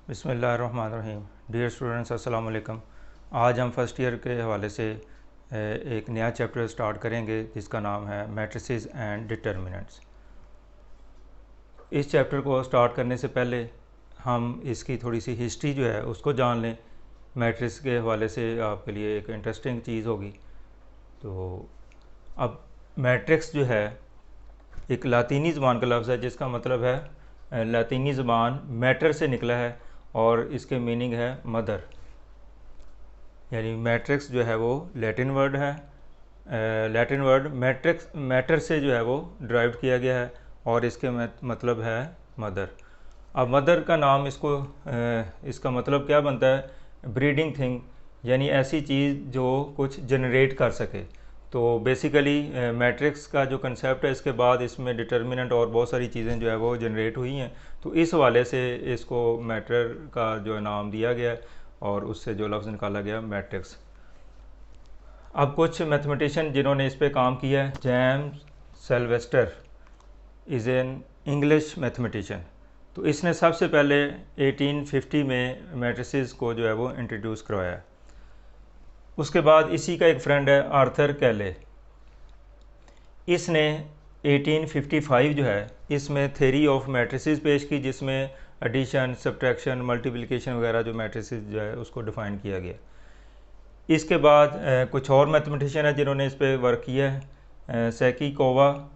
बिस्मिल्लाहिर्रहमानिर्रहीम। Dear students, अस्सलाम वालेकुम। आज हम फर्स्ट ईयर के हवाले से एक नया चैप्टर स्टार्ट करेंगे जिसका नाम है मैट्रिसेस एंड डिटर्मिनेंट्स। इस चैप्टर को स्टार्ट करने से पहले हम इसकी थोड़ी सी हिस्ट्री जो है उसको जान लें। मैट्रिक्स के हवाले से आपके लिए एक इंटरेस्टिंग चीज़ होगी। तो अब मैट्रिक्स जो है एक लातीनी ज़बान का लफ्ज़ है जिसका मतलब है, लातीनी ज़बान मैटर से निकला है और इसके मीनिंग है मदर। यानी मैट्रिक्स जो है वो लैटिन वर्ड है। लैटिन वर्ड मैट्रिक्स मैटर से जो है वो ड्राइव किया गया है और इसके मतलब है मदर। अब मदर का नाम इसका मतलब क्या बनता है? ब्रीडिंग थिंग, यानी ऐसी चीज़ जो कुछ जनरेट कर सके। तो बेसिकली मैट्रिक्स का जो कंसेप्ट है, इसके बाद इसमें डिटर्मिनेंट और बहुत सारी चीज़ें जो है वो जनरेट हुई हैं। तो इस हवाले से इसको मैटर का जो नाम दिया गया और उससे जो लफ्ज़ निकाला गया मैट्रिक्स। अब कुछ मैथमेटिशियन जिन्होंने इस पर काम किया है, James Sylvester is an English mathematician. तो इसने सबसे पहले 1850 में मैट्रिसेस को जो है वो इंट्रोड्यूस करवाया। उसके बाद इसी का एक फ्रेंड है आर्थर कैले, इसने 1855 जो है इसमें थ्योरी ऑफ मैट्रिसेस पेश की, जिसमें एडिशन, सब्ट्रैक्शन, मल्टीप्लिकेशन वगैरह जो मैट्रिसेस जो है उसको डिफ़ाइन किया गया। इसके बाद कुछ और मैथमेटिशियन है जिन्होंने इस पर वर्क किया है, सेकिकोवा,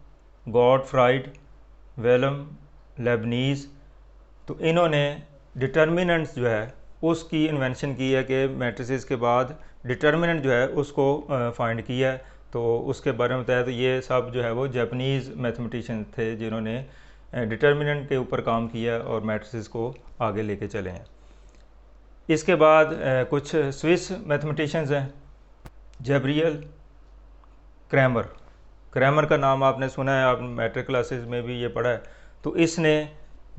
गॉडफ्राइड, वेलम, लेबनीज़। तो इन्होंने डिटर्मिनेंट्स जो है उसकी इन्वेंशन की है कि मैट्रिसेस के बाद डिटर्मिनेंट जो है उसको फाइंड किया है। तो उसके बारे में बताया। तो ये सब जो है वो जापानीज़ मैथमेटिशियन थे जिन्होंने डिटर्मिनेंट के ऊपर काम किया और मैट्रिसेस को आगे लेके चले हैं। इसके बाद कुछ स्विस मैथमेटिशियंस हैं, जैब्रियल क्रैमर। क्रैमर का नाम आपने सुना है, आप मैट्रिक क्लासेस में भी ये पढ़ा है। तो इसने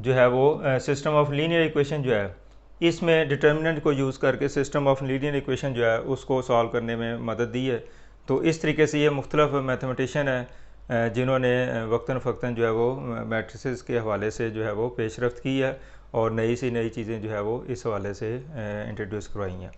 जो है वो सिस्टम ऑफ लीनियर इक्वेशन जो है इसमें डिटर्मिनेंट को यूज़ करके सिस्टम ऑफ लीनियर इक्वेशन जो है उसको सॉल्व करने में मदद दी है। तो इस तरीके से ये मुख्तलिफ मैथमेटिशियन है जिन्होंने वक्तन फ़क्तन जो है वो मैट्रिसेस के हवाले से जो है वो पेशरफ्त की है और नई सी नई चीज़ें जो है वो इस हवाले से इंट्रोड्यूस करवाई हैं।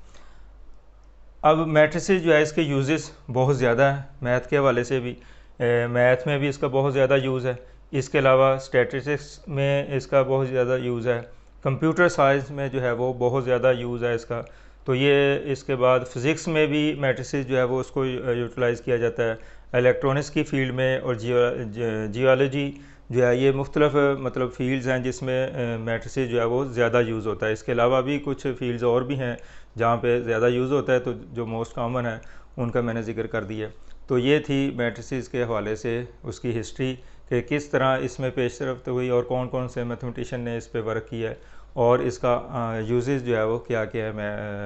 अब मैट्रिसेस जो है इसके यूजेस बहुत ज़्यादा है, मैथ के हवाले से भी, मैथ में भी इसका बहुत ज़्यादा यूज़ है। इसके अलावा स्टैटिस्टिक्स में इसका बहुत ज़्यादा यूज़ है, कंप्यूटर साइंस में जो है वो बहुत ज़्यादा यूज़ है इसका। तो ये इसके बाद फ़िज़िक्स में भी मैट्रिसेस जो है वो उसको यूटिलाइज़ किया जाता है, इलेक्ट्रॉनिक्स की फ़ील्ड में और जियोलॉजी जो है, ये मुख्तलिफ मतलब फ़ील्ड्स हैं जिसमें मैट्रिसेस जो है वो ज़्यादा यूज़ होता है। इसके अलावा भी कुछ फ़ील्ड्स और भी हैं जहाँ पे ज़्यादा यूज़ होता है, तो जो मोस्ट कॉमन है उनका मैंने ज़िक्र कर दिया। तो ये थी मैट्रिसेस के हवाले से उसकी हिस्ट्री कि किस तरह इसमें पेशरफ्त हुई और कौन कौन से मैथमेटिशियन ने इस पे वर्क किया है और इसका यूजेस जो है वो क्या क्या है,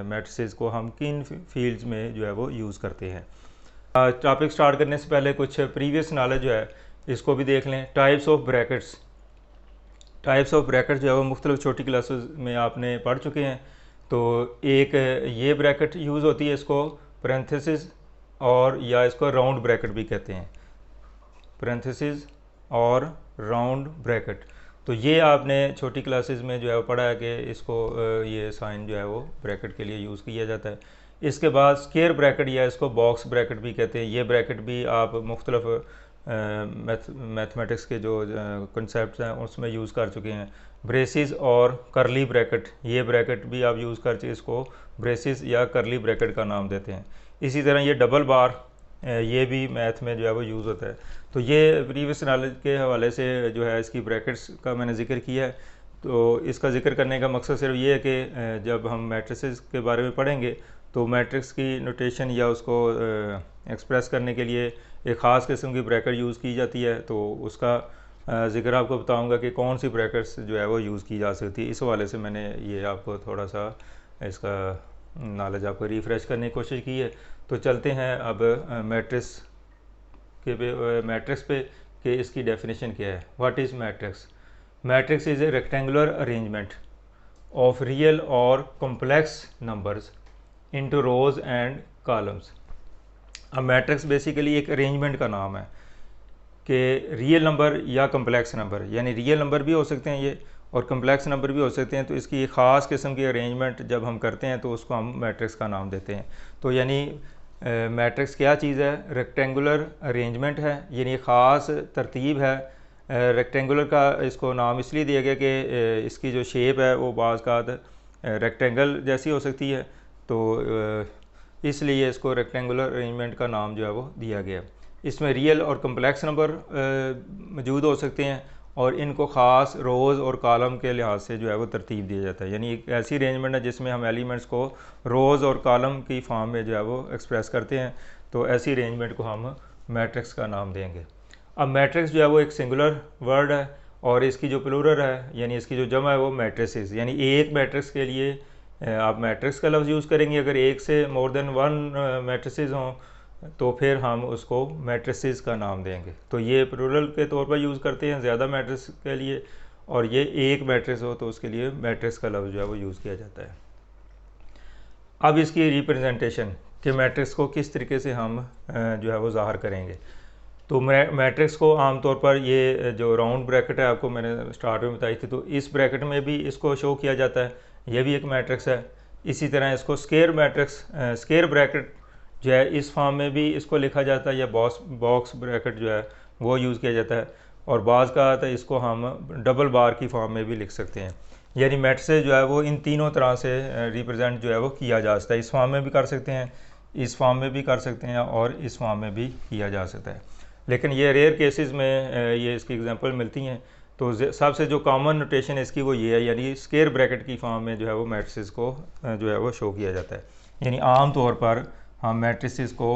मैट्रिसेस को हम किन फील्ड्स में जो है वो यूज़ करते हैं। टॉपिक स्टार्ट करने से पहले कुछ प्रीवियस नॉलेज जो है इसको भी देख लें। टाइप्स ऑफ ब्रैकेट्स जो है वो मुख्तलिफ छोटी क्लासेस में आपने पढ़ चुके हैं। तो एक ये ब्रैकेट यूज़ होती है, इसको पैरेंथेसिस और या इसको राउंड ब्रैकेट भी कहते हैं, पैरेंथेसिस और राउंड ब्रैकेट। तो ये आपने छोटी क्लासेस में जो है वो पढ़ा है कि इसको ये साइन जो है वो ब्रैकेट के लिए यूज़ किया जाता है। इसके बाद स्क्वायर ब्रैकेट या इसको बॉक्स ब्रैकेट भी कहते हैं। ये ब्रैकेट भी आप मुख्तलिफ मैथमेटिक्स के जो कंसेप्ट हैं उसमें यूज़ कर चुके हैं। ब्रेसिस और करली ब्रैकेट, ये ब्रैकेट भी आप यूज़ कर चुके, इसको ब्रेसिस या करली ब्रैकेट का नाम देते हैं। इसी तरह ये डबल बार, ये भी मैथ में जो है वो यूज़ होता है। तो ये प्रीवियस नॉलेज के हवाले से जो है इसकी ब्रैकेट्स का मैंने ज़िक्र किया है। तो इसका ज़िक्र करने का मकसद सिर्फ ये है कि जब हम मैट्रिसेस के बारे में पढ़ेंगे तो मैट्रिक्स की नोटेशन या उसको एक्सप्रेस करने के लिए एक ख़ास किस्म की ब्रैकेट यूज़ की जाती है। तो उसका ज़िक्र आपको बताऊंगा कि कौन सी ब्रैकेट्स जो है वो यूज़ की जा सकती है। इस हवाले से मैंने ये आपको थोड़ा सा इसका नॉलेज आपको रिफ़्रेश करने की कोशिश की है। तो चलते हैं अब मैट्रिक्स पे कि इसकी डेफिनेशन क्या है। What is matrix? Matrix is a rectangular arrangement of real और complex numbers into rows and columns. अब मैट्रिक्स बेसिकली एक अरेंजमेंट का नाम है कि रियल नंबर या कॉम्प्लेक्स नंबर, यानी रियल नंबर भी हो सकते हैं ये और कम्प्लेक्स नंबर भी हो सकते हैं। तो इसकी एक ख़ास किस्म की अरेंजमेंट जब हम करते हैं तो उसको हम मैट्रिक्स का नाम देते हैं। तो यानी मैट्रिक्स क्या चीज़ है? रेक्टेंगुलर अरेंजमेंट है, यानी ख़ास तरतीब है। रेक्टेंगुलर का इसको नाम इसलिए दिया गया कि इसकी जो शेप है वो बाज़ का रेक्टेंगल जैसी हो सकती है, तो इसलिए इसको रेक्टेंगुलर अरेंजमेंट का नाम जो है वो दिया गया। इसमें रियल और कम्प्लेक्स नंबर मौजूद हो सकते हैं और इनको ख़ास रोज़ और कॉलम के लिहाज से जो है वो तरतीब दिया जाता है। यानी एक ऐसी अरेंजमेंट है जिसमें हम एलिमेंट्स को रोज़ और कॉलम की फॉर्म में जो है वो एक्सप्रेस करते हैं, तो ऐसी अरेंजमेंट को हम मैट्रिक्स का नाम देंगे। अब मैट्रिक्स जो है वो एक सिंगुलर वर्ड है और इसकी जो प्लूरल है यानी इसकी जो जमा है वो मैट्रिसेस, यानी एक मैट्रिक्स के लिए आप मैट्रिक्स का लफ्ज़ यूज़ करेंगे। अगर एक से मोर देन वन मैट्रिसेस हों तो फिर हम उसको मैट्रिसेस का नाम देंगे। तो ये प्लूरल के तौर पर यूज़ करते हैं ज़्यादा मैट्रिक्स के लिए, और ये एक मैट्रिक्स हो तो उसके लिए मैट्रिक्स का लफ्ज़ जो है वो यूज़ किया जाता है। अब इसकी रिप्रेजेंटेशन कि मैट्रिक्स को किस तरीके से हम जो है वो ज़ाहिर करेंगे। तो मैट्रिक्स को आमतौर पर ये जो राउंड ब्रैकेट है आपको मैंने स्टार्ट में बताई थी, तो इस ब्रैकेट में भी इसको शो किया जाता है, ये भी एक मैट्रिक्स है। इसी तरह इसको स्क्वायर मैट्रिक्स स्क्वायर ब्रैकेट जो है इस फॉर्म में भी इसको लिखा जाता है, या बॉक्स ब्रैकेट जो है वो यूज़ किया जाता है, और बाज़ का आता है इसको हम डबल बार की फॉर्म में भी लिख सकते हैं। यानी मैट्रिक्स जो है वो इन तीनों तरह से रिप्रेजेंट जो है वो किया जा सकता है। इस फॉर्म में भी कर सकते हैं, इस फॉर्म में भी कर सकते हैं, और इस फॉर्म में भी किया जा सकता है। लेकिन ये रेयर केसेस में ये इसकी एग्जांपल मिलती हैं। तो सबसे जो कॉमन नोटेशन इसकी वो ये है, यानी स्क्वायर ब्रैकेट की फॉर्म में जो है वो मैट्रिसेस को जो है वो शो किया जाता है। यानी आम तौर पर हम मैट्रिसेस को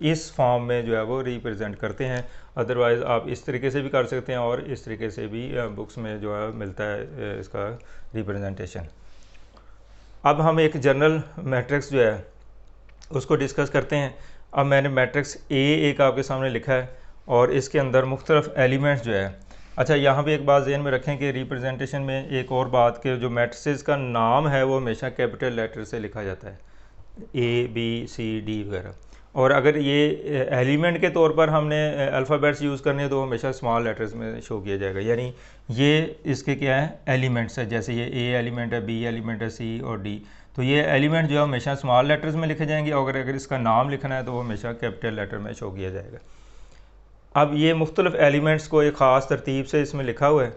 इस फॉर्म में जो है वो रिप्रेजेंट करते हैं। अदरवाइज़ आप इस तरीके से भी कर सकते हैं और इस तरीके से भी बुक्स में जो है मिलता है इसका रिप्रेजेंटेशन। अब हम एक जनरल मैट्रिक्स जो है उसको डिस्कस करते हैं। अब मैंने मैट्रिक्स एक आपके सामने लिखा है और इसके अंदर मुख्तलिफ एलिमेंट्स जो है। अच्छा, यहाँ पे एक बात ज़हन में रखें कि रिप्रेजेंटेशन में एक और बात के जो मैट्रिसेस का नाम है वो हमेशा कैपिटल लेटर से लिखा जाता है, ABCD वगैरह। और अगर ये एलिमेंट के तौर पर हमने अल्फ़ाबेट्स यूज़ करने हैं तो हमेशा स्मॉल लेटर्स में शो किया जाएगा। यानी ये इसके क्या है, एलिमेंट्स है। जैसे ये A एलिमेंट है, B एलिमेंट है, C और D, तो ये एलिमेंट जो है हमेशा स्मॉल लेटर्स में लिखे जाएंगे, और अगर इसका नाम लिखना है तो वो हमेशा कैपिटल लेटर में शो किया जाएगा। अब ये मुख्तलिफ एलिमेंट्स को एक ख़ास तरतीब से इसमें लिखा हुआ है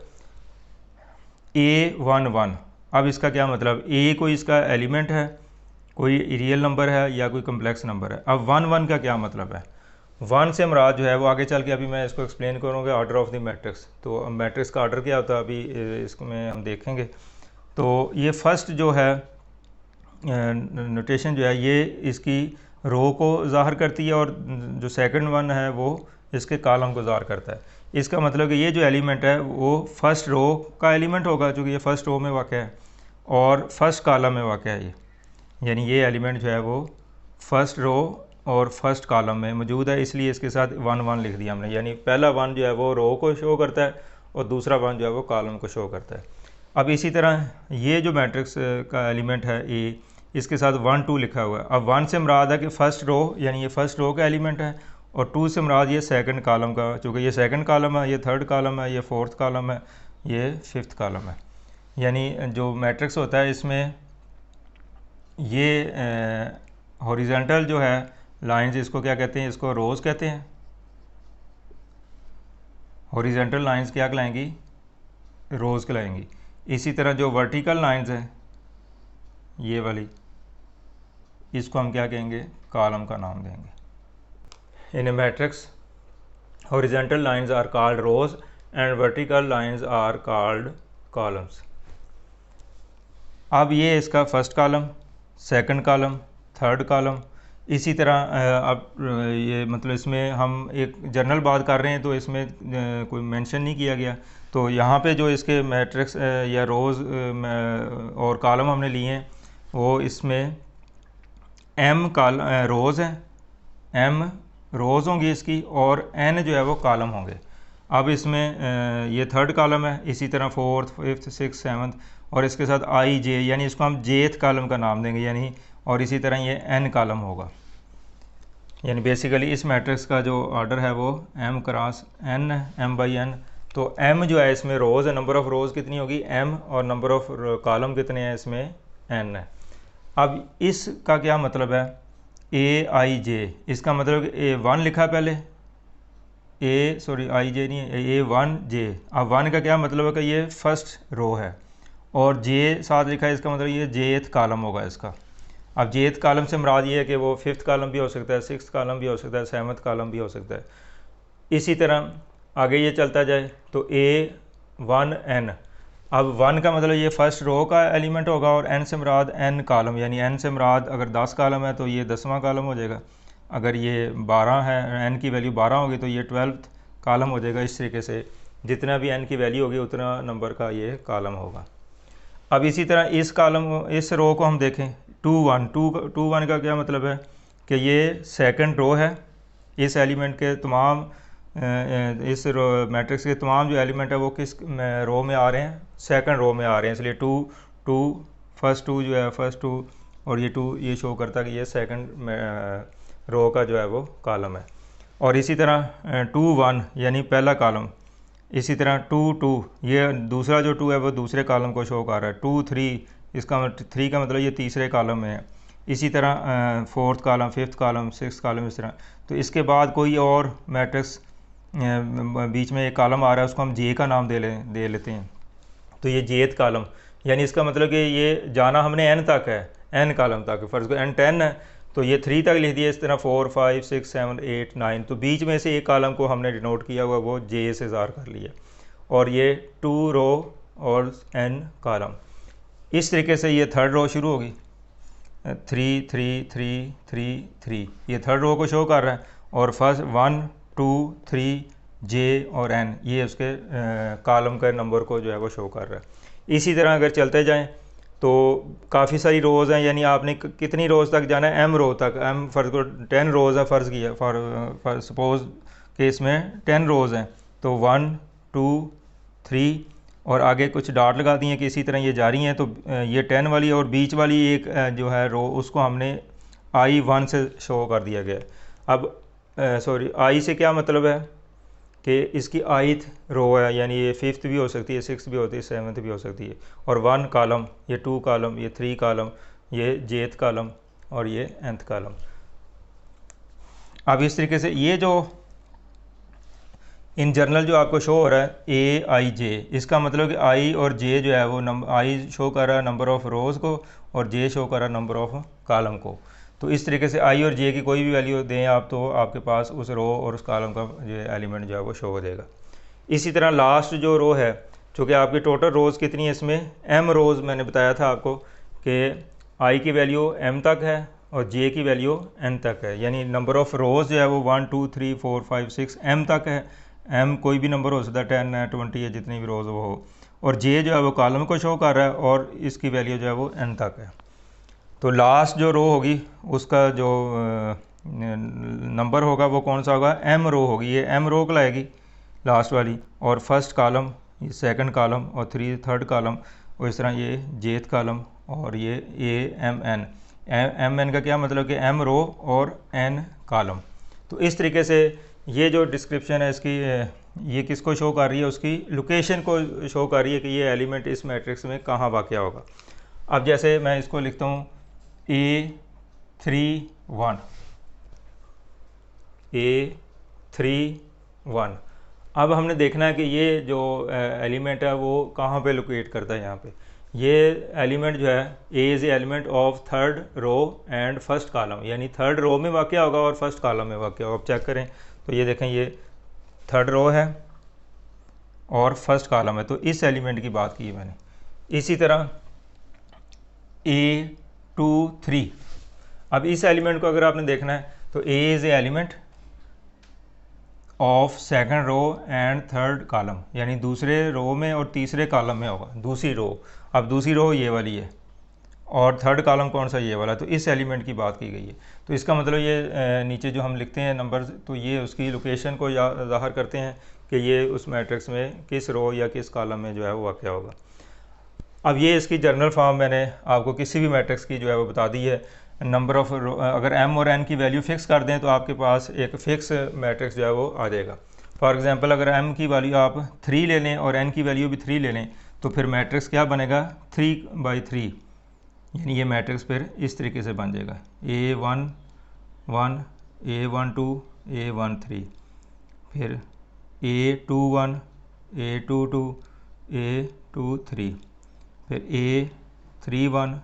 A11। अब इसका क्या मतलब, A कोई इसका एलिमेंट है, कोई रियल नंबर है या कोई कम्प्लेक्स नंबर है। अब 1 का क्या मतलब है? 1 से मुराद जो है वो आगे चल के अभी मैं इसको एक्सप्लेन करूँगा, ऑर्डर ऑफ द मैट्रिक्स। तो मैट्रिक्स का ऑर्डर क्या होता है अभी इसमें हम देखेंगे। तो ये फर्स्ट जो है नोटेशन जो है ये इसकी रो को ज़ाहिर करती है, और जो सेकंड वन है वो इसके कॉलम को ज़ाहिर करता है। इसका मतलब कि ये जो एलिमेंट है वो फर्स्ट रो का एलिमेंट होगा, चूँकि ये फर्स्ट रो में वाक़ है, और फर्स्ट कॉलम में वाक़ है। यानी ये एलिमेंट जो है वो फर्स्ट रो और फर्स्ट कॉलम में मौजूद है, इसलिए इसके साथ 1 लिख दिया हमने। यानी पहला 1 जो है वो रो को शो करता है और दूसरा 1 जो है वो कॉलम को शो करता है। अब इसी तरह ये जो मैट्रिक्स का एलिमेंट है A, इसके साथ 1 2 लिखा हुआ है। अब 1 से मुराद है कि फ़र्स्ट रो, यानी ये फर्स्ट रो का एलिमेंट है, और 2 से मुराद ये सेकंड कॉलम का, चूँकि ये सेकंड कॉलम है, ये थर्ड कॉलम है, ये फोर्थ कॉलम है, ये फिफ्थ कॉलम है। यानी जो मैट्रिक्स होता है इसमें ये हॉरिजॉन्टल जो है लाइंस, इसको क्या कहते हैं, इसको रोज़ कहते हैं। हॉरिजॉन्टल लाइंस क्या कहलाएंगी, रोज़ कहलाएंगी। इसी तरह जो वर्टिकल लाइंस हैं ये वाली, इसको हम क्या कहेंगे, कॉलम का नाम देंगे। In a matrix horizontal lines are called rows and vertical lines are called columns. अब ये इसका first column, second column, third column. इसी तरह अब ये मतलब इसमें हम एक जनरल बात कर रहे हैं तो इसमें कोई मेंशन नहीं किया गया। तो यहाँ पे जो इसके मैट्रिक्स या रोज़ और कॉलम हमने लिए हैं वो इसमें M रोज़ हैं, M रोज़ होंगी इसकी, और N जो है वो कॉलम होंगे। अब इसमें ये थर्ड कॉलम है, इसी तरह फोर्थ, फिफ्थ, सिक्स, सेवन्थ, और इसके साथ I J, यानी इसको हम जेथ कॉलम का नाम देंगे। यानी और इसी तरह ये N कॉलम होगा। यानी बेसिकली इस मैट्रिक्स का जो ऑर्डर है वो M क्रॉस N, M/N। तो m जो है इसमें रोज़ है, नंबर ऑफ़ रोज़ कितनी होगी m, और नंबर ऑफ़ कॉलम कितने हैं इसमें n है। अब इसका क्या मतलब है, aij, इसका मतलब A1 लिखा है पहले, आई जे नहीं है, A1j। अब 1 का क्या मतलब है कि ये फर्स्ट रो है, और j साथ लिखा है, इसका मतलब ये jth कॉलम होगा इसका। अब jth कॉलम से मुराद ये है कि वो 5th कॉलम भी हो सकता है, 6th कॉलम भी हो सकता है, 7th कॉलम भी हो सकता है। इसी तरह आगे ये चलता जाए तो A1n, अब 1 का मतलब ये फर्स्ट रो का एलिमेंट होगा, और n से मुराद n कॉलम, यानी n से मुराद अगर 10 कॉलम है तो ये 10वां कॉलम हो जाएगा, अगर ये 12 है, n की वैल्यू 12 होगी तो ये 12th कॉलम हो जाएगा। इस तरीके से जितना भी n की वैल्यू होगी उतना नंबर का ये कॉलम होगा। अब इसी तरह इस कॉलम, इस रो को हम देखें 2 1 का क्या मतलब है कि ये सेकंड रो है, इस एलिमेंट के तमाम इस मैट्रिक्स के तमाम जो एलिमेंट है वो किस रो में आ रहे हैं, सेकंड रो में आ रहे हैं, इसलिए 2 फर्स्ट 2 जो है, फर्स्ट 2 और ये 2 ये शो करता है कि ये सेकंड रो का जो है वो कॉलम है। और इसी तरह 2 1 यानी पहला कॉलम, इसी तरह 2 2 ये दूसरा जो 2 है वो दूसरे कॉलम को शो कर रहा है। 2 3 इसका 3 का मतलब ये तीसरे कॉलम में है। इसी तरह 4th column, 5th column, 6th column, इस तरह। तो इसके बाद कोई और मैट्रिक्स बीच में एक कॉलम आ रहा है, उसको हम जे का नाम दे लेते हैं, तो ये jth कॉलम, यानी इसका मतलब कि ये जाना हमने n तक है, n कॉलम तक। फर्ज को n 10 है तो ये 3 तक लिख दिया। इस तरह 4 5 6 7 8 9, तो बीच में से एक कॉलम को हमने डिनोट किया हुआ, वो j से ज़ार कर लिया, और ये 2 रो और n कॉलम। इस तरीके से ये थर्ड रो शुरू होगी, 3 3 3 3 3, ये थर्ड रो को शो कर रहा है, और फर्स्ट 1 2 3 j और n ये उसके कॉलम का नंबर को जो है वो शो कर रहा है। इसी तरह अगर चलते जाएं तो काफ़ी सारी रोज़ हैं, यानी आपने कितनी रोज़ तक जाना है, m रो तक। m फर्ज को 10 रोज़ है, फ़र्ज़ किया फॉर सपोज़ कि इसमें 10 रोज़ हैं, तो 1 2 3 और आगे कुछ डॉट लगा दिए कि इसी तरह ये जारी हैं। तो ये 10 वाली और बीच वाली एक जो है रो, उसको हमने I1 से शो कर दिया गया। अब I से क्या मतलब है कि इसकी ith रो है, यानी ये 5th भी हो सकती है, 6th भी होती है, 7th भी हो सकती है, और 1 कॉलम, ये 2 कॉलम, ये 3 कॉलम, ये jth कॉलम और ये nth कॉलम। अब इस तरीके से ये जो इन जनरल जो आपको शो हो रहा है aij, इसका मतलब कि i और j जो है वो i शो कर रहा है नंबर ऑफ़ रोज़ को, और j शो कर रहा है नंबर ऑफ़ कॉलम को। तो इस तरीके से i और j की कोई भी वैल्यू दें आप, तो आपके पास उस रो और उस कॉलम का जो एलिमेंट जो है वो शो हो जाएगा। इसी तरह लास्ट जो रो है, चूँकि आपकी टोटल रोज़ कितनी है, इसमें m रोज़ मैंने बताया था आपको कि i की वैल्यू m तक है और j की वैल्यू n तक है, यानी नंबर ऑफ़ रोज़ जो है वो 1 2 3 4 5 6 m तक है। m कोई भी नंबर हो सकता है, 10 है, 20 है, जितनी भी रोज़ वो हो, और j जो है वो कॉलम को शो कर रहा है, और इसकी वैल्यू जो है वो n तक है। तो लास्ट जो रो होगी उसका जो नंबर होगा वो कौन सा होगा, m रो होगी, ये m रो लाएगी लास्ट वाली, और फर्स्ट कॉलम, ये सेकंड कॉलम, और थर्ड कॉलम, और इस तरह ये jth कॉलम, और ये mn का क्या मतलब कि m रो और n कॉलम। तो इस तरीके से ये जो डिस्क्रिप्शन है इसकी, ये किसको शो कर रही है, उसकी लोकेशन को शो कर रही है कि ये एलिमेंट इस मैट्रिक्स में कहाँ वाक़या होगा। अब जैसे मैं इसको लिखता हूँ A3 1। अब हमने देखना है कि ये जो एलिमेंट है वो कहाँ पे लोकेट करता है। यहाँ पे ये एलिमेंट जो है A is element of third row and first column, यानी थर्ड रो में वाक़या होगा और फर्स्ट कॉलम में वाक़या होगा। अब चेक करें तो ये देखें, ये थर्ड रो है और फर्स्ट कॉलम है, तो इस एलिमेंट की बात की है मैंने। इसी तरह A2 3, अब इस एलिमेंट को अगर आपने देखना है तो A is element of second row and third column, यानी दूसरे रो में और तीसरे कॉलम में होगा, दूसरी रो। अब दूसरी रो ये वाली है और थर्ड कॉलम कौन सा, ये वाला, तो इस एलिमेंट की बात की गई है। तो इसका मतलब ये नीचे जो हम लिखते हैं नंबर, तो ये उसकी लोकेशन को ज़ाहिर करते हैं कि ये उस मैट्रिक्स में किस रो या किस कॉलम में जो है वो वाक़या होगा। अब ये इसकी जर्नल फॉर्म मैंने आपको किसी भी मैट्रिक्स की जो है वो बता दी है। नंबर ऑफ़, अगर m और n की वैल्यू फ़िक्स कर दें तो आपके पास एक फ़िक्स मैट्रिक्स जो है वो आ जाएगा। फॉर एग्ज़ाम्पल अगर m की वैल्यू आप 3 ले लें और n की वैल्यू भी 3 ले लें तो फिर मैट्रिक्स क्या बनेगा 3/3, यानी ये मैट्रिक्स फिर इस तरीके से बन जाएगा A1 1 A1 2 A1 3, फिर A21 A22 A23, फिर A31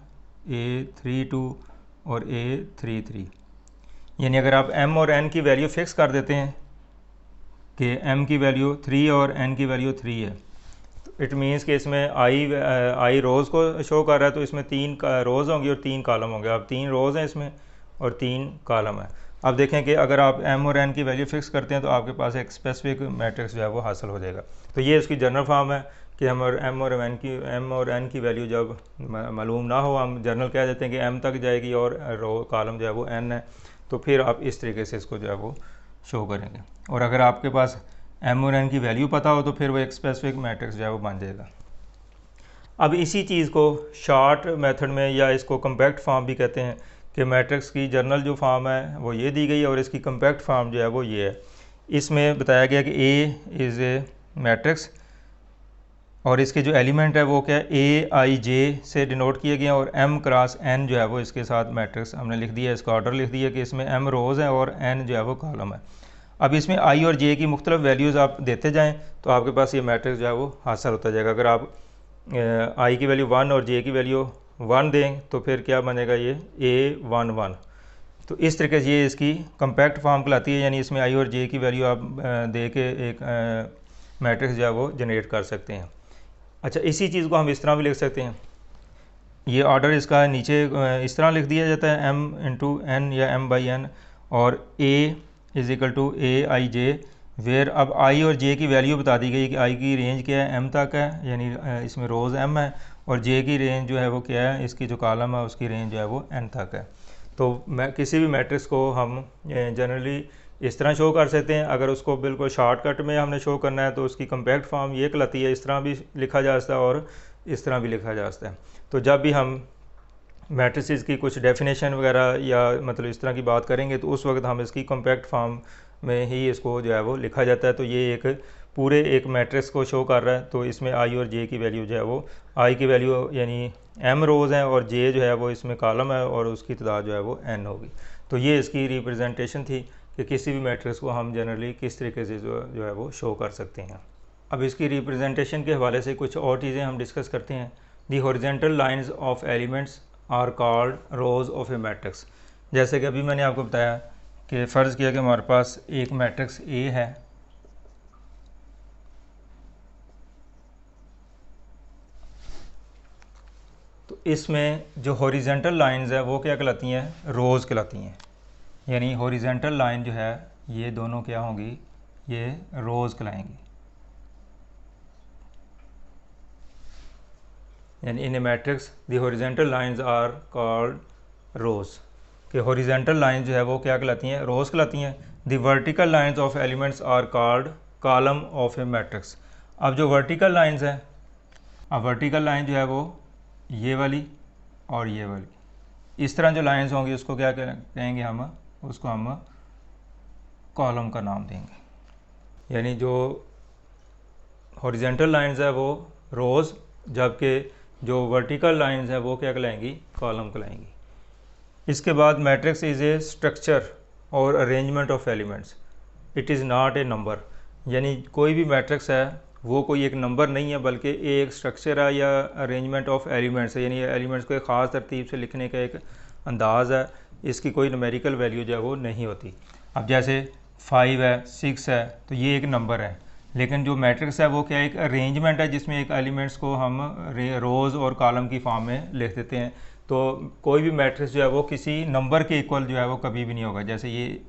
A32 और A33। यानी अगर आप m और n की वैल्यू फ़िक्स कर देते हैं कि m की वैल्यू 3 और n की वैल्यू 3 है, तो इट मीन्स कि इसमें i रोज़ को शो कर रहा है, तो इसमें 3 रोज़ होंगी और 3 कॉलम होंगे। अब 3 रोज़ हैं इसमें और 3 कॉलम है। अब देखें कि अगर आप m और n की वैल्यू फ़िक्स करते हैं तो आपके पास एक स्पेसिफिक मैट्रिक्स जो है वो हासिल हो जाएगा। तो ये इसकी जनरल फॉर्म है कि m और n की वैल्यू जब मालूम ना हो, हम जनरल कह देते हैं कि m तक जाएगी और रो कॉलम जो है वो n है, तो फिर आप इस तरीके से इसको जो है वो शो करेंगे। और अगर आपके पास m और n की वैल्यू पता हो तो फिर वो एक स्पेसिफिक मैट्रिक्स जो है वो बन जाएगा। अब इसी चीज़ को शॉर्ट मेथड में या इसको कम्पैक्ट फॉर्म भी कहते हैं कि मैट्रिक्स की जनरल जो फॉर्म है वो ये दी गई है और इसकी कम्पैक्ट फॉर्म जो है वो ये है। इसमें बताया गया कि A इज़ ए मैट्रिक्स और इसके जो एलिमेंट है वो क्या है A, I, J से डिनोट किए गए हैं और m क्रॉस n जो है वो इसके साथ मैट्रिक्स हमने लिख दिया है, इसका ऑर्डर लिख दिया कि इसमें m रोज़ हैं और n जो है वो कॉलम है। अब इसमें I और J की मुख्तलिफ वैल्यूज़ आप देते जाएँ तो आपके पास ये मैट्रिक्स जो है वो हासिल होता जाएगा। अगर आप I की वैल्यू 1 और J की वैल्यू 1 दें तो फिर क्या बनेगा ये A11। तो इस तरीके से ये इसकी कम्पैक्ट फॉर्म कहलाती है, यानी इसमें I और J की वैल्यू आप दे के एक मैट्रिक्स जो है वो जनरेट कर सकते हैं। अच्छा, इसी चीज़ को हम इस तरह भी लिख सकते हैं, ये ऑर्डर इसका नीचे इस तरह लिख दिया जाता है m इंटू n या m/n और A is equal to A, I, J, where अब I और J की वैल्यू बता दी गई कि I की रेंज क्या है m तक है, यानी इसमें रोज़ m है, और J की रेंज जो है वो क्या है, इसकी जो कॉलम है उसकी रेंज जो है वो n तक है। तो मैं किसी भी मैट्रिक्स को हम जनरली इस तरह शो कर सकते हैं। अगर उसको बिल्कुल शॉर्टकट में हमने शो करना है तो उसकी कम्पैक्ट फॉर्म ये कहलाती है, इस तरह भी लिखा जा सकता है और इस तरह भी लिखा जा सकता है। तो जब भी हम मैट्रिसेस की कुछ डेफिनेशन वगैरह या मतलब इस तरह की बात करेंगे तो उस वक्त हम इसकी कम्पैक्ट फॉर्म में ही इसको जो है वो लिखा जाता है। तो ये एक पूरे एक मैट्रिक्स को शो कर रहा है, तो इसमें I और J की वैल्यू जो है वो I की वैल्यू यानी m रोज़ हैं और J जो है वो इसमें कॉलम है और उसकी तादाद जो है वो n होगी। तो ये इसकी रिप्रेजेंटेशन थी कि किसी भी मैट्रिक्स को हम जनरली किस तरीके से जो है वो शो कर सकते हैं। अब इसकी रिप्रेजेंटेशन के हवाले से कुछ और चीज़ें हम डिस्कस करते हैं। The horizontal lines of elements are called rows of a matrix. जैसे कि अभी मैंने आपको बताया कि फ़र्ज़ किया कि हमारे पास एक मैट्रिक्स A है, तो इसमें जो हॉरिजॉन्टल लाइंस है वो क्या कहलाती हैं, रोज़ कहलाती हैं। यानी हॉरिजॉन्टल लाइन जो है ये दोनों क्या होंगी, ये रोज़ कहलाएंगी। यानी in a matrix the horizontal lines are called rows, कि हॉरिजॉन्टल लाइन जो है वो क्या कहलाती हैं, रोज़ कहलाती हैं। The vertical lines of elements are called column of a matrix. अब जो वर्टिकल लाइंस है, अब वर्टिकल लाइन जो है वो ये वाली और ये वाली, इस तरह जो लाइंस होंगी उसको क्या कहेंगे हम, उसको हम कॉलम का नाम देंगे। यानी जो हॉरिजॉन्टल लाइंस है वो रोज़, जबकि जो वर्टिकल लाइंस है वो क्या कहलाएंगी, कॉलम कहलाएंगी। इसके बाद मैट्रिक्स इज़ ए स्ट्रक्चर और arrangement of elements, it is not a number. यानी कोई भी मैट्रिक्स है वो कोई एक नंबर नहीं है बल्कि एक स्ट्रक्चर है या अरेंजमेंट ऑफ एलिमेंट्स है, यानी एलिमेंट्स को एक ख़ास तरतीब से लिखने का एक अंदाज़ है। इसकी कोई न्यूमेरिकल वैल्यू जो है वो नहीं होती। अब जैसे 5 है, 6 है, तो ये एक नंबर है, लेकिन जो मैट्रिक्स है वो क्या एक अरेंजमेंट है जिसमें एक एलिमेंट्स को हम रोज़ और कॉलम की फॉर्म में लिख देते हैं। तो कोई भी मैट्रिक्स जो है वो किसी नंबर के इक्वल जो है वो कभी भी नहीं होगा। जैसे ये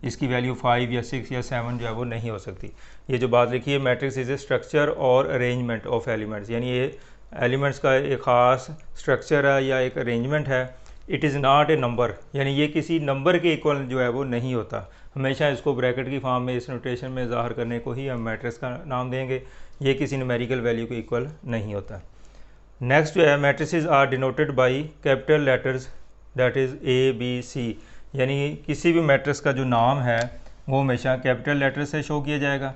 इसकी वैल्यू 5 या 6 या 7 जो है वो नहीं हो सकती। ये जो बात लिखी है मैट्रिक्स इज़ ए स्ट्रक्चर और अरेंजमेंट ऑफ एलिमेंट्स, यानी ये एलिमेंट्स का एक ख़ास स्ट्रक्चर है या एक अरेंजमेंट है। It is not a number, यानी ये किसी नंबर के इक्वल जो है वो नहीं होता। हमेशा इसको ब्रैकेट की फॉर्म में इस नोटेशन में ज़ाहिर करने को ही हम मैट्रिक्स का नाम देंगे। ये किसी न्यूमेरिकल वैल्यू के इक्वल नहीं होता। नेक्स्ट जो है matrices are denoted by capital letters, that is ABC, यानी किसी भी मैट्रिक्स का जो नाम है वो हमेशा कैपिटल लेटर से शो किया जाएगा।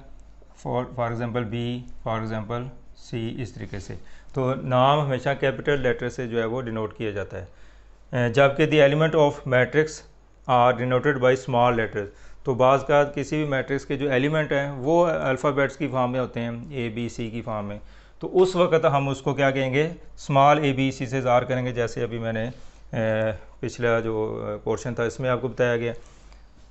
For example B, for example C, इस तरीके से। तो नाम हमेशा कैपिटल लेटर से जो है वो डिनोट किया जाता है, जबकि the element of matrix are denoted by small letters. तो बाज़ का किसी भी मैट्रिक्स के जो एलिमेंट हैं वो अल्फ़ाबेट्स की फॉर्म में होते हैं, ए बी सी की फॉर्म में, तो उस वक्त हम उसको क्या कहेंगे, स्मॉल ए बी सी से ज़ाहिर करेंगे। जैसे अभी मैंने पिछला जो पोर्शन था इसमें आपको बताया गया।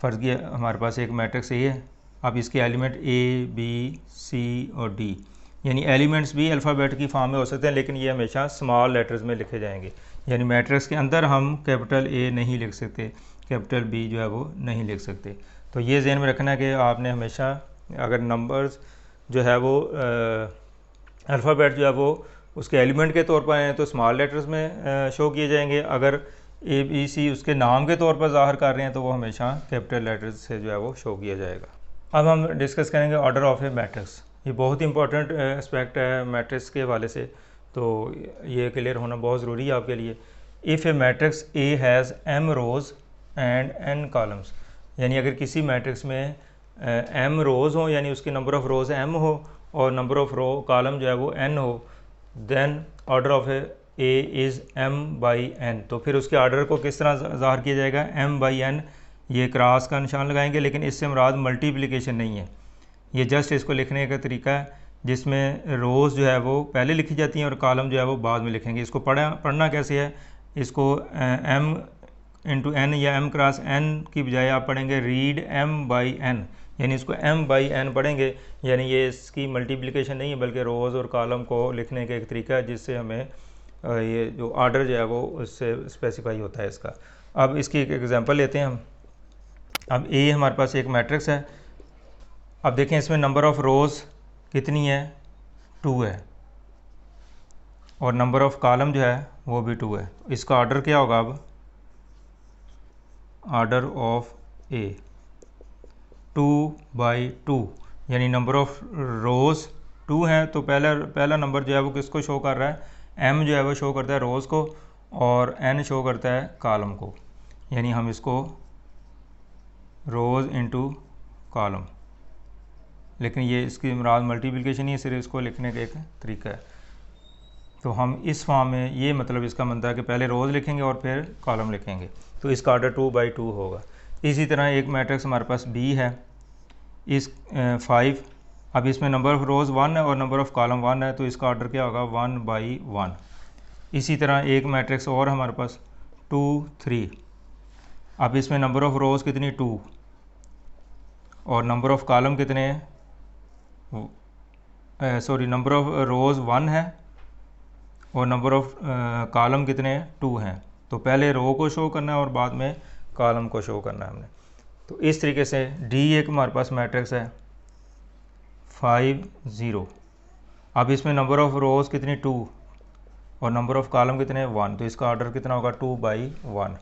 फ़र्ज़ किया हमारे पास एक मैट्रिक्स ए है, अब इसके एलिमेंट ए बी सी और डी, यानी एलिमेंट्स भी अल्फ़ाबेट की फॉर्म में हो सकते हैं, लेकिन ये हमेशा स्मॉल लेटर्स में लिखे जाएंगे। यानी मैट्रिक्स के अंदर हम कैपिटल ए नहीं लिख सकते, कैपिटल बी जो है वो नहीं लिख सकते। तो ये ज़हन में रखना है कि आपने हमेशा अगर नंबर्स जो है वो अल्फ़ाबेट जो है वो उसके एलिमेंट के तौर पर हैं तो स्मॉल लेटर्स में शो किए जाएंगे, अगर ए बी सी उसके नाम के तौर पर ज़ाहिर कर रहे हैं तो वो हमेशा कैपिटल लेटर्स से जो है वो शो किया जाएगा। अब हम डिस्कस करेंगे ऑर्डर ऑफ ए मैट्रिक्स। ये बहुत इंपॉर्टेंट एस्पेक्ट है मैट्रिक्स के हवाले से, तो ये क्लियर होना बहुत ज़रूरी है आपके लिए। If a matrix A has m rows and n columns, यानी अगर किसी मैट्रिक्स में एम रोज़ हो, यानी उसकी नंबर ऑफ़ रोज़ एम हो और नंबर ऑफ़ रो कॉलम जो है वो एन हो, then order of A is m by n. तो फिर उसके ऑर्डर को किस तरह ज़ाहिर किया जाएगा, एम बाई एन, ये क्रॉस का निशान लगाएंगे, लेकिन इससे मुराद मल्टीप्लिकेशन नहीं है, ये जस्ट इसको लिखने का तरीका है जिसमें रोज़ जो है वो पहले लिखी जाती हैं और कॉलम जो है वो बाद में लिखेंगे। इसको पढ़ना कैसे है, इसको एम इंटू एन या एम क्रॉस एन की बजाय आप पढ़ेंगे रीड एम बाई एन, यानी इसको एम बाई एन पढ़ेंगे, यानी ये इसकी मल्टीप्लिकेशन नहीं है बल्कि रोज़ और कॉलम को लिखने का एक तरीका है जिससे हमें ये जो ऑर्डर जो है वो उससे स्पेसिफाई होता है इसका। अब इसकी एक एग्जांपल लेते हैं हम। अब ए हमारे पास एक मैट्रिक्स है, अब देखें इसमें नंबर ऑफ़ रोज़ कितनी है, 2 है, और नंबर ऑफ़ कॉलम जो है वो भी 2 है। इसका ऑर्डर क्या होगा, अब ऑर्डर ऑफ ए 2/2, यानी नंबर ऑफ़ रोज़ 2 हैं, तो पहला नंबर जो है वो किसको शो कर रहा है, एम जो है वो शो करता है रोज़ को और एन शो करता है कॉलम को, यानी हम इसको रोज़ इंटू कॉलम, लेकिन ये इसकी मुराद मल्टीप्लिकेशन नहीं है, सिर्फ इसको लिखने का एक तरीका है। तो हम इस फॉर्म में ये मतलब इसका बनता है कि पहले रोज़ लिखेंगे और फिर कॉलम लिखेंगे, तो इसका ऑर्डर 2/2 होगा। इसी तरह एक मैट्रिक्स हमारे पास बी है, इस 5, अब इसमें नंबर ऑफ़ रोज़ 1 है और नंबर ऑफ़ कॉलम 1 है, तो इसका ऑर्डर क्या होगा, 1/1। इसी तरह एक मैट्रिक्स और हमारे पास 2 3, अब इसमें नंबर ऑफ़ रोज़ कितनी 2 और नंबर ऑफ़ कॉलम कितने हैं, नंबर ऑफ़ रोज़ 1 है और नंबर ऑफ़ कॉलम कितने हैं 2 हैं, तो पहले रो को शो करना है और बाद में कॉलम को शो करना है हमने। तो इस तरीके से डी एक हमारे पास मैट्रिक्स है 5 0, अब इसमें नंबर ऑफ़ रोज़ कितनी 2 और नंबर ऑफ़ कॉलम कितने 1, तो इसका ऑर्डर कितना होगा 2/1।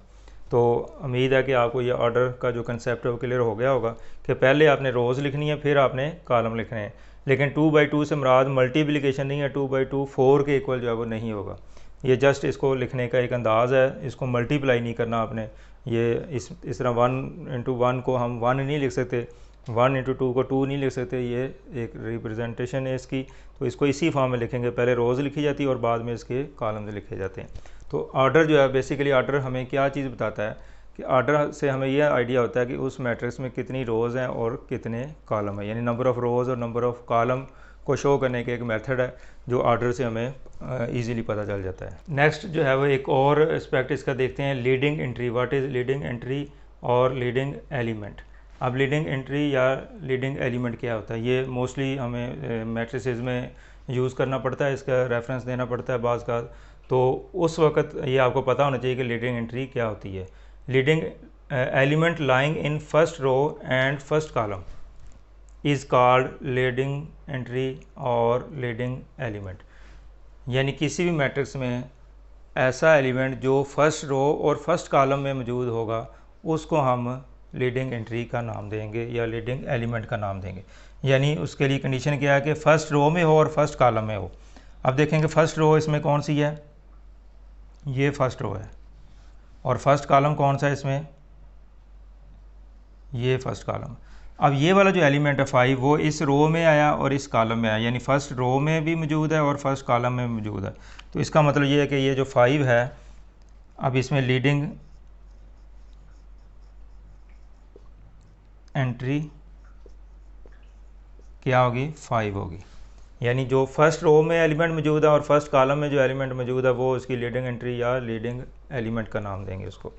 तो उम्मीद है कि आपको ये ऑर्डर का जो कंसेप्ट है वो क्लियर हो गया होगा कि पहले आपने रोज़ लिखनी है फिर आपने कॉलम लिखने हैं, लेकिन 2/2 से मुराद मल्टीप्लिकेशन नहीं है, 2/2 4 के इक्वल जो है वो नहीं होगा, ये जस्ट इसको लिखने का एक अंदाज़ है, इसको मल्टीप्लाई नहीं करना आपने। ये इस तरह 1 इंटू 1 को हम 1 नहीं लिख सकते, 1 इंटू 2 को 2 नहीं लिख सकते, ये एक रिप्रेजेंटेशन है इसकी, तो इसको इसी फॉर्म में लिखेंगे, पहले रोज़ लिखी जाती है और बाद में इसके कॉलम्स लिखे जाते हैं। तो ऑर्डर जो है बेसिकली ऑर्डर हमें क्या चीज़ बताता है कि ऑर्डर से हमें यह आइडिया होता है कि उस मैट्रिक्स में कितनी रोज़ हैं और कितने कॉलम हैं, यानी नंबर ऑफ़ रोज़ और नंबर ऑफ़ कॉलम को शो करने के एक मेथड है जो ऑर्डर से हमें इजीली पता चल जाता है। नेक्स्ट जो है वो एक और एस्पेक्ट इसका देखते हैं, leading entry. What is leading entry और लीडिंग एलिमेंट। अब लीडिंग एंट्री या लीडिंग एलिमेंट क्या होता है, ये मोस्टली हमें मैट्रिसेस में यूज़ करना पड़ता है, इसका रेफरेंस देना पड़ता है बाज़ का, तो उस वक्त ये आपको पता होना चाहिए कि लीडिंग एंट्री क्या होती है। Leading element lying in first row and first column is called leading entry और लीडिंग एलिमेंट, यानी किसी भी मैट्रिक्स में ऐसा एलिमेंट जो फर्स्ट रो और फर्स्ट कॉलम में मौजूद होगा उसको हम लीडिंग एंट्री का नाम देंगे या लीडिंग एलिमेंट का नाम देंगे। यानी उसके लिए कंडीशन क्या है कि फ़र्स्ट रो में हो और फर्स्ट कॉलम में हो। अब देखेंगे फ़र्स्ट रो इसमें कौन सी है, ये फर्स्ट रो है, और फर्स्ट कॉलम कौन सा है इसमें, ये फर्स्ट कॉलम। अब ये वाला जो एलिमेंट है 5 वो इस रो में आया और इस कॉलम में आया, यानी फर्स्ट रो में भी मौजूद है और फर्स्ट कॉलम में मौजूद है। तो इसका मतलब ये है कि ये जो 5 है अब इसमें लीडिंग एंट्री क्या होगी, 5 होगी। यानी जो फर्स्ट रो में एलिमेंट मौजूद है और फर्स्ट कॉलम में जो एलिमेंट मौजूद है वो उसकी लीडिंग एंट्री या लीडिंग एलिमेंट का नाम देंगे उसको।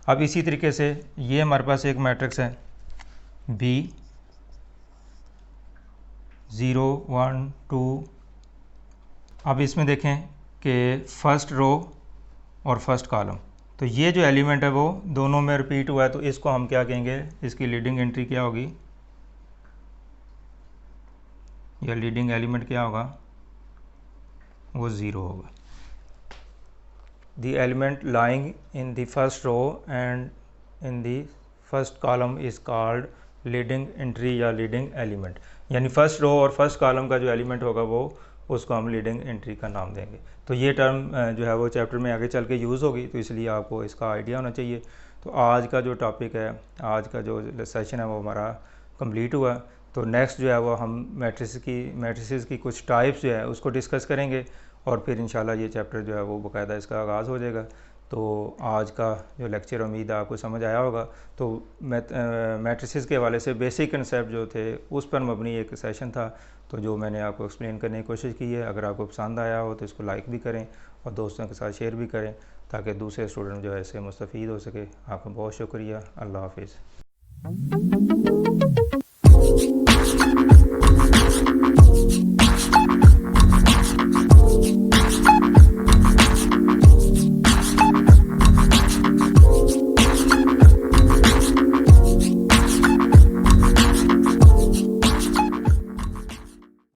अब इसी तरीके से ये हमारे पास एक मैट्रिक्स है B 0 1 2। अब इसमें देखें कि फर्स्ट रो और फर्स्ट कॉलम, तो ये जो एलिमेंट है वो दोनों में रिपीट हुआ है, तो इसको हम क्या कहेंगे, इसकी लीडिंग एंट्री क्या होगी या लीडिंग एलिमेंट क्या होगा, वो 0 होगा। The element lying in the first row and in the first column is called leading entry या लीडिंग एलिमेंट। यानी फर्स्ट रो और फर्स्ट कॉलम का जो एलिमेंट होगा वो उसको हम लीडिंग एंट्री का नाम देंगे। तो ये टर्म जो है वो चैप्टर में आगे चल के यूज़ होगी, तो इसलिए आपको इसका आइडिया होना चाहिए। तो आज का जो टॉपिक है, आज का जो सेशन है वो हमारा कंप्लीट हुआ। तो नेक्स्ट जो है वो हम मैट्रिसेस की कुछ टाइप्स जो है उसको डिस्कस करेंगे और फिर इंशाल्लाह ये चैप्टर जो है वो बाकायदा इसका आगाज़ हो जाएगा। तो आज का जो लेक्चर उम्मीद है आपको समझ आया होगा। तो मैट्रिसेस के हवाले से बेसिक कंसेप्ट जो थे उस पर मबनी एक सेशन था, तो जो मैंने आपको एक्सप्लेन करने की कोशिश की है। अगर आपको पसंद आया हो तो इसको लाइक भी करें और दोस्तों के साथ शेयर भी करें ताकि दूसरे स्टूडेंट जो है इससे मुस्तफ़ीद हो सके। आपका बहुत शुक्रिया। अल्लाह हाफिज़।